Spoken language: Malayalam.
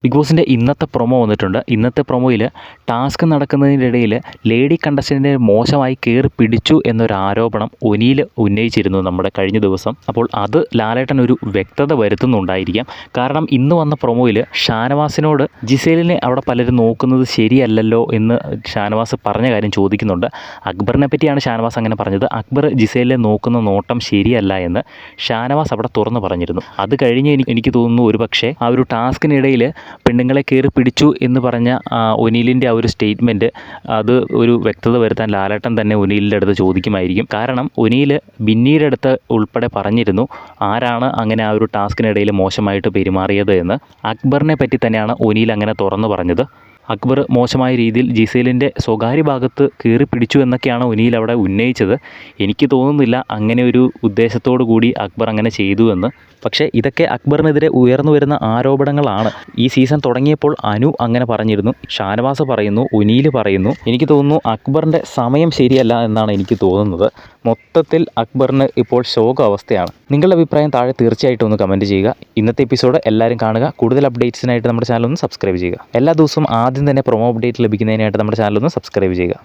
ബിഗ് ബോസിൻ്റെ ഇന്നത്തെ പ്രൊമോ വന്നിട്ടുണ്ട്. ഇന്നത്തെ പ്രൊമോയിൽ ടാസ്ക് നടക്കുന്നതിനിടയിൽ ലേഡി കണ്ടസ്റ്റൻറ്റിനെ മോശമായി കയറി പിടിച്ചു എന്നൊരു ആരോപണം ഒനിയിൽ ഉന്നയിച്ചിരുന്നു നമ്മുടെ കഴിഞ്ഞ ദിവസം. അപ്പോൾ അത് ലാലേട്ടൻ ഒരു വ്യക്തത വരുത്തുന്നുണ്ടായിരിക്കാം. കാരണം ഇന്ന് വന്ന പ്രൊമോയിൽ ഷാനവാസിനോട് ജിസേലിനെ അവിടെ പലരും നോക്കുന്നത് ശരിയല്ലല്ലോ എന്ന് ഷാനവാസ് പറഞ്ഞ കാര്യം ചോദിക്കുന്നുണ്ട്. അക്ബറിനെ പറ്റിയാണ് ഷാനവാസ് അങ്ങനെ പറഞ്ഞത്. അക്ബർ ജിസേലിനെ നോക്കുന്ന നോട്ടം ശരിയല്ല എന്ന് ഷാനവാസ് അവിടെ തുറന്നു പറഞ്ഞിരുന്നു. അത് കഴിഞ്ഞ് എനിക്ക് തോന്നുന്നു ഒരു പക്ഷേ ആ ഒരു ടാസ്കിനിടയിൽ പെണ്ണുങ്ങളെ കയറി പിടിച്ചു എന്ന് പറഞ്ഞ ഒനീലിൻ്റെ ആ ഒരു സ്റ്റേറ്റ്മെൻറ്റ് അത് ഒരു വ്യക്തത വരുത്താൻ ലാലേട്ടൻ തന്നെ ഒനീലിൻ്റെ അടുത്ത് ചോദിക്കുമായിരിക്കും. കാരണം ഒനീൽ ബിന്നിയുടെ അടുത്ത് ഉൾപ്പെടെ പറഞ്ഞിരുന്നു ആരാണ് അങ്ങനെ ആ ഒരു ടാസ്കിനിടയിൽ മോശമായിട്ട് പെരുമാറിയത് എന്ന്. അക്ബറിനെ പറ്റി തന്നെയാണ് ഒനീൽ അങ്ങനെ തുറന്നു പറഞ്ഞത്. അക്ബർ മോശമായ രീതിയിൽ ജിസേലിൻ്റെ സ്വകാര്യ ഭാഗത്ത് കയറി പിടിച്ചു എന്നൊക്കെയാണ് ഒനീൽ അവിടെ ഉന്നയിച്ചത്. എനിക്ക് തോന്നുന്നില്ല അങ്ങനെ ഒരു ഉദ്ദേശത്തോടു കൂടി അക്ബർ അങ്ങനെ ചെയ്തു എന്ന്. പക്ഷേ ഇതൊക്കെ അക്ബറിനെതിരെ ഉയർന്നു വരുന്ന ആരോപണങ്ങളാണ്. ഈ സീസൺ തുടങ്ങിയപ്പോൾ അനു അങ്ങനെ പറഞ്ഞിരുന്നു, ഷാനവാസ് പറയുന്നു, ഒനീൽ പറയുന്നു. എനിക്ക് തോന്നുന്നു അക്ബറിൻ്റെ സമയം ശരിയല്ല എന്നാണ് എനിക്ക് തോന്നുന്നത്. മൊത്തത്തിൽ അക്ബറിന് ഇപ്പോൾ ശോകാവസ്ഥയാണ്. നിങ്ങളുടെ അഭിപ്രായം താഴെ തീർച്ചയായിട്ടും ഒന്ന് കമൻറ്റ് ചെയ്യുക. ഇന്നത്തെ എപ്പിസോഡ് എല്ലാവരും കാണുക. കൂടുതൽ അപ്ഡേറ്റ്സിനായിട്ട് നമ്മുടെ ചാനൽ ഒന്ന് സബ്സ്ക്രൈബ് ചെയ്യുക. എല്ലാ ദിവസവും ആദ്യം തന്നെ പ്രൊമോ അപ്ഡേറ്റ് ലഭിക്കുന്നതിനായിട്ട് നമ്മുടെ ചാനൽ ഒന്ന് സബ്സ്ക്രൈബ് ചെയ്യുക.